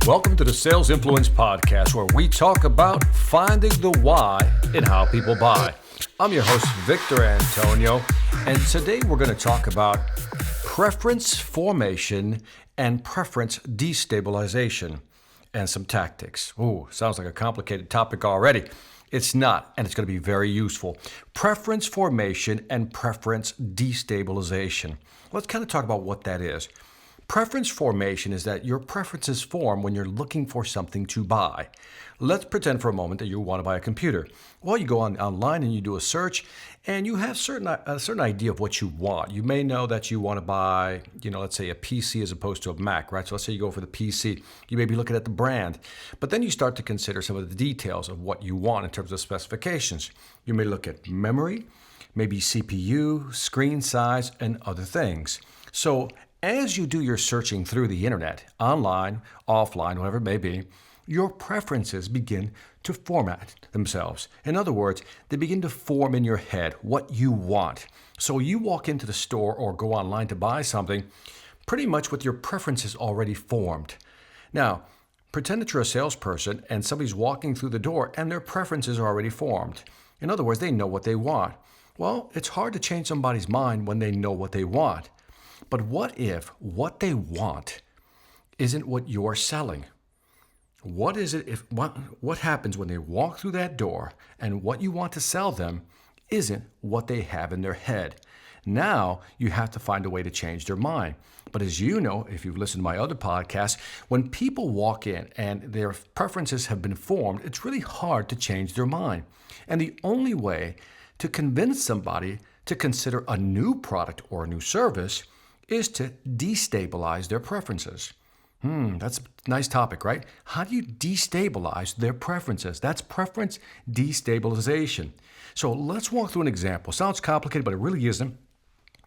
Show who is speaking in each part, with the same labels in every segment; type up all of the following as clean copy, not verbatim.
Speaker 1: Welcome to the Sales Influence Podcast, where we talk about finding the why in how people buy. I'm your host, Victor Antonio, and today we're going to talk about preference formation and preference destabilization and some tactics. Ooh, sounds like a complicated topic already. It's not, and it's going to be very useful. Preference formation and preference destabilization. Let's kind of talk about what that is. Preference formation is that your preferences form when you're looking for something to buy. Let's pretend for a moment that you want to buy a computer. Well, you go online and you do a search, and you have a certain idea of what you want. You may know that you want to buy, let's say a PC as opposed to a Mac, right? So let's say you go for the PC. You may be looking at the brand, but then you start to consider some of the details of what you want in terms of specifications. You may look at memory, maybe CPU, screen size, and other things. So as you do your searching through the internet, online, offline, whatever it may be, your preferences begin to format themselves. In other words, they begin to form in your head what you want. So you walk into the store or go online to buy something pretty much with your preferences already formed. Now, pretend that you're a salesperson and somebody's walking through the door and their preferences are already formed. In other words, they know what they want. Well, it's hard to change somebody's mind when they know what they want. But what if what they want isn't what you're selling? What happens when they walk through that door and what you want to sell them isn't what they have in their head? Now you have to find a way to change their mind. But as you know, if you've listened to my other podcasts, when people walk in and their preferences have been formed, it's really hard to change their mind. And the only way to convince somebody to consider a new product or a new service is to destabilize their preferences. That's a nice topic, right? How do you destabilize their preferences? That's preference destabilization. So let's walk through an example. Sounds complicated, but it really isn't.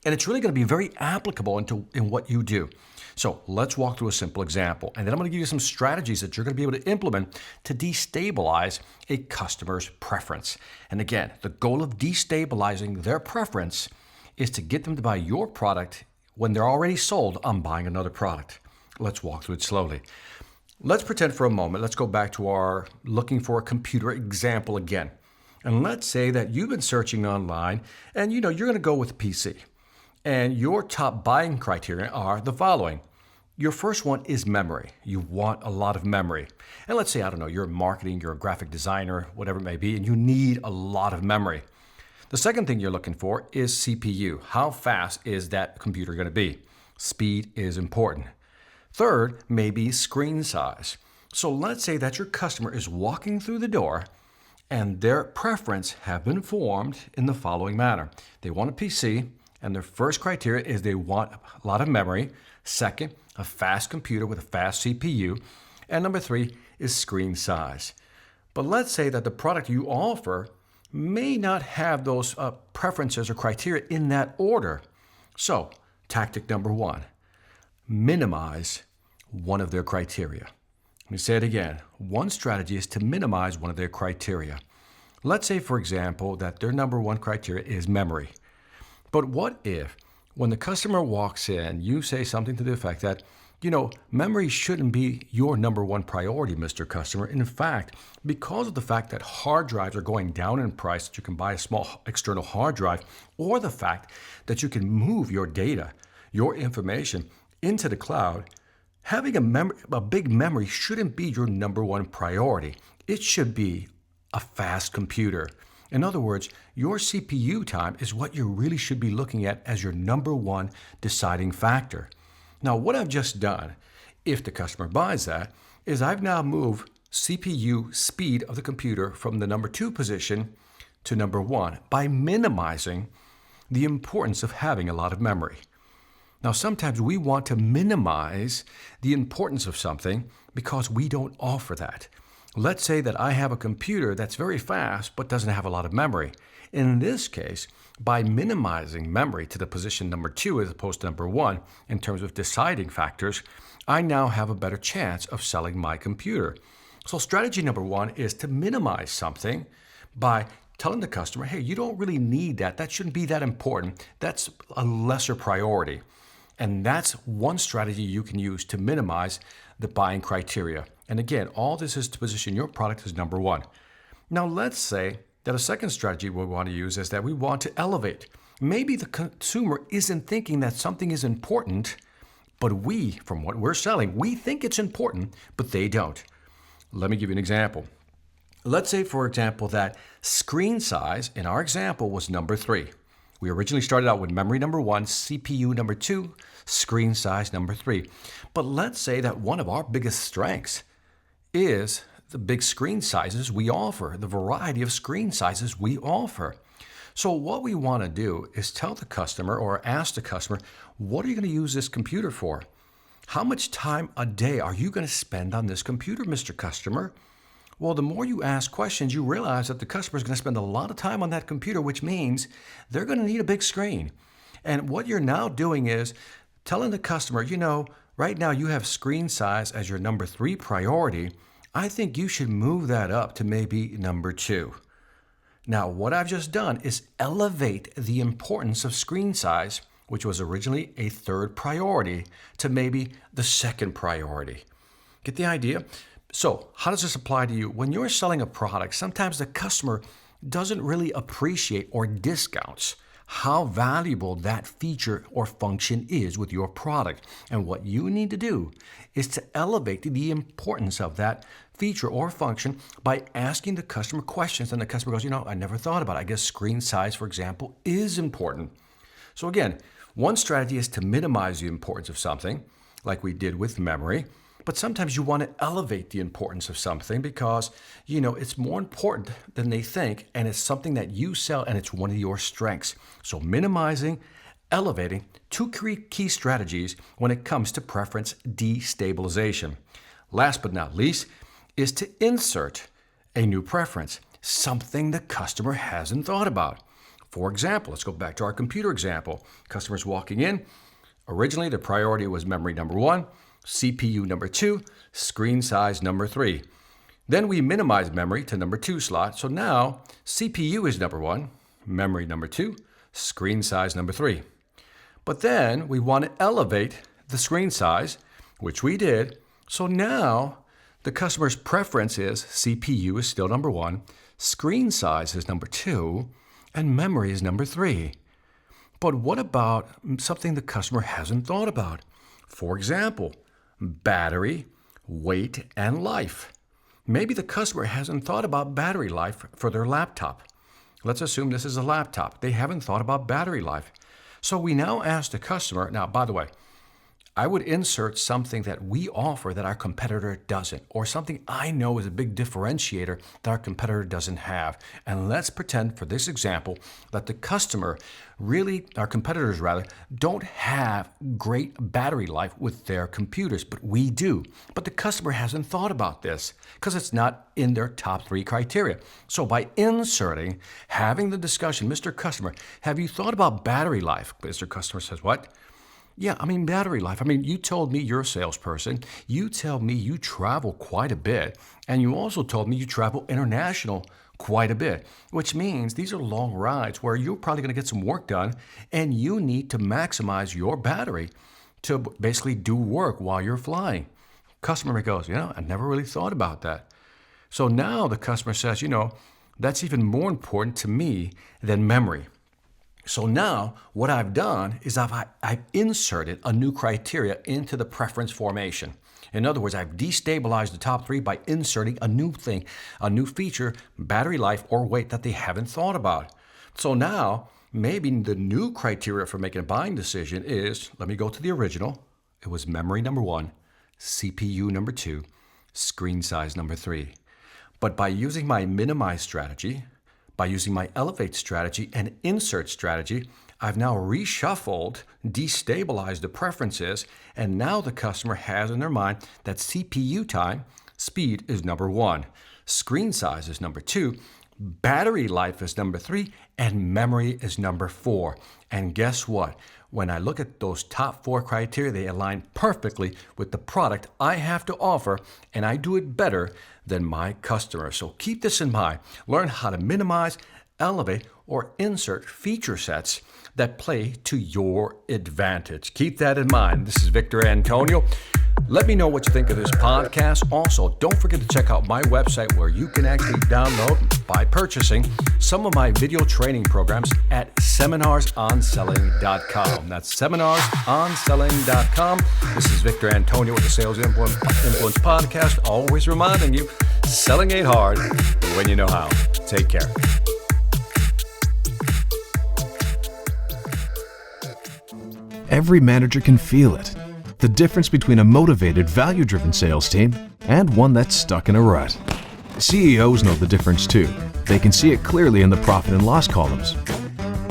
Speaker 1: And it's really going to be very applicable in what you do. So let's walk through a simple example. And then I'm going to give you some strategies that you're going to be able to implement to destabilize a customer's preference. And again, the goal of destabilizing their preference is to get them to buy your product when they're already sold on buying another product. Let's walk through it slowly. Let's pretend for a moment, let's go back to our looking for a computer example again. And let's say that you've been searching online and you're going to go with a PC. And your top buying criteria are the following. Your first one is memory. You want a lot of memory. And let's say, you're in marketing, you're a graphic designer, whatever it may be, and you need a lot of memory. The second thing you're looking for is CPU. How fast is that computer going to be? Speed is important. Third may be screen size. So let's say that your customer is walking through the door and their preference have been formed in the following manner. They want a PC, and their first criteria is they want a lot of memory. Second, a fast computer with a fast CPU. And number three is screen size. But let's say that the product you offer may not have those preferences or criteria in that order. So, tactic number one, minimize one of their criteria. Let me say it again. One strategy is to minimize one of their criteria. Let's say, for example, that their number one criteria is memory. But what if, when the customer walks in, you say something to the effect that, memory shouldn't be your number one priority, Mr. Customer. In fact, because of the fact that hard drives are going down in price, that you can buy a small external hard drive, or the fact that you can move your data, your information into the cloud, having a big memory shouldn't be your number one priority. It should be a fast computer. In other words, your CPU time is what you really should be looking at as your number one deciding factor. Now, what I've just done, if the customer buys that, is I've now moved CPU speed of the computer from the number two position to number one by minimizing the importance of having a lot of memory. Now, sometimes we want to minimize the importance of something because we don't offer that. Let's say that I have a computer that's very fast but doesn't have a lot of memory. In this case, by minimizing memory to the position number two as opposed to number one in terms of deciding factors, I now have a better chance of selling my computer. So strategy number one is to minimize something by telling the customer, hey, you don't really need that. That shouldn't be that important. That's a lesser priority. And that's one strategy you can use to minimize the buying criteria. And again, all this is to position your product as number one. Now, let's say that a second strategy we want to use is that we want to elevate. Maybe the consumer isn't thinking that something is important, but we, from what we're selling, we think it's important, but they don't. Let me give you an example. Let's say, for example, that screen size in our example was number 3. We originally started out with memory number 1, CPU number 2, screen size number 3. But let's say that one of our biggest strengths is the big screen sizes we offer, the variety of screen sizes we offer. So what we want to do is tell the customer or ask the customer, what are you going to use this computer for? How much time a day are you going to spend on this computer, Mr. Customer? Well, the more you ask questions, you realize that the customer is going to spend a lot of time on that computer, which means they're going to need a big screen. And what you're now doing is telling the customer, right now you have screen size as your number 3 priority. I think you should move that up to maybe number 2. Now, what I've just done is elevate the importance of screen size, which was originally a 3rd priority, to maybe the 2nd priority. Get the idea? So, how does this apply to you? When you're selling a product, sometimes the customer doesn't really appreciate or discounts how valuable that feature or function is with your product. And what you need to do is to elevate the importance of that feature or function by asking the customer questions. And the customer goes, I never thought about it. I guess screen size, for example, is important. So again, one strategy is to minimize the importance of something, like we did with memory. But sometimes you want to elevate the importance of something because, it's more important than they think, and it's something that you sell, and it's one of your strengths. So minimizing, elevating, 2 key strategies when it comes to preference destabilization. Last but not least is to insert a new preference, something the customer hasn't thought about. For example, let's go back to our computer example. Customers walking in, originally the priority was memory number 1, CPU number 2, screen size number 3. Then we minimize memory to number 2 slot. So now CPU is number 1, memory number 2, screen size number 3. But then we want to elevate the screen size, which we did. So now the customer's preference is CPU is still number 1, screen size is number 2, and memory is number 3. But what about something the customer hasn't thought about? For example, battery, weight, and life. Maybe the customer hasn't thought about battery life for their laptop. Let's assume this is a laptop. They haven't thought about battery life. So we now ask the customer, now, by the way, I would insert something that we offer that our competitor doesn't, or something I know is a big differentiator that our competitor doesn't have. And let's pretend for this example that the customer our competitors don't have great battery life with their computers, but we do. But the customer hasn't thought about this because it's not in their top 3 criteria. So by inserting, having the discussion, Mr. Customer, have you thought about battery life? Mr. Customer says, what? Yeah, battery life. You told me you're a salesperson. You tell me you travel quite a bit. And you also told me you travel international quite a bit, which means these are long rides where you're probably going to get some work done and you need to maximize your battery to basically do work while you're flying. Customer goes, I never really thought about that. So now the customer says, that's even more important to me than memory. So now what I've done is I've inserted a new criteria into the preference formation. In other words, I've destabilized the top 3 by inserting a new thing, a new feature, battery life, or weight that they haven't thought about. So now maybe the new criteria for making a buying decision is, let me go to the original. It was memory number 1, CPU number 2, screen size number 3. But by using my minimize strategy, by using my elevate strategy and insert strategy, I've now reshuffled, destabilized the preferences, and now the customer has in their mind that CPU time, speed is number 1, screen size is number 2, battery life is number 3, and memory is number 4. And guess what? When I look at those top 4 criteria, they align perfectly with the product I have to offer, and I do it better than my customer. So keep this in mind. Learn how to minimize, elevate, or insert feature sets that play to your advantage. Keep that in mind. This is Victor Antonio. Let me know what you think of this podcast. Also, don't forget to check out my website where you can actually download, by purchasing, some of my video training programs at seminarsonselling.com. That's seminarsonselling.com. This is Victor Antonio with the Sales Influence Podcast, always reminding you, selling ain't hard when you know how. Take care.
Speaker 2: Every manager can feel it. The difference between a motivated, value-driven sales team and one that's stuck in a rut. CEOs know the difference too. They can see it clearly in the profit and loss columns.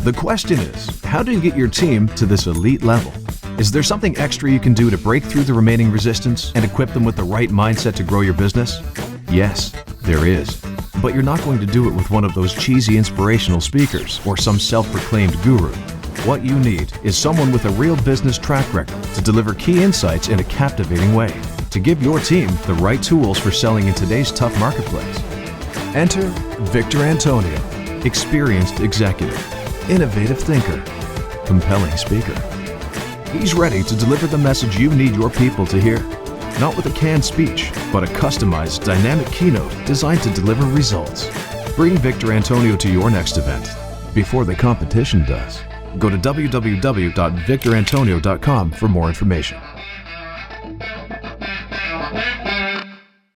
Speaker 2: The question is, how do you get your team to this elite level? Is there something extra you can do to break through the remaining resistance and equip them with the right mindset to grow your business? Yes, there is. But you're not going to do it with one of those cheesy inspirational speakers or some self-proclaimed guru. What you need is someone with a real business track record to deliver key insights in a captivating way, to give your team the right tools for selling in today's tough marketplace. Enter Victor Antonio, experienced executive, innovative thinker, compelling speaker. He's ready to deliver the message you need your people to hear, not with a canned speech, but a customized, dynamic keynote designed to deliver results. Bring Victor Antonio to your next event before the competition does. Go to www.victorantonio.com for more information.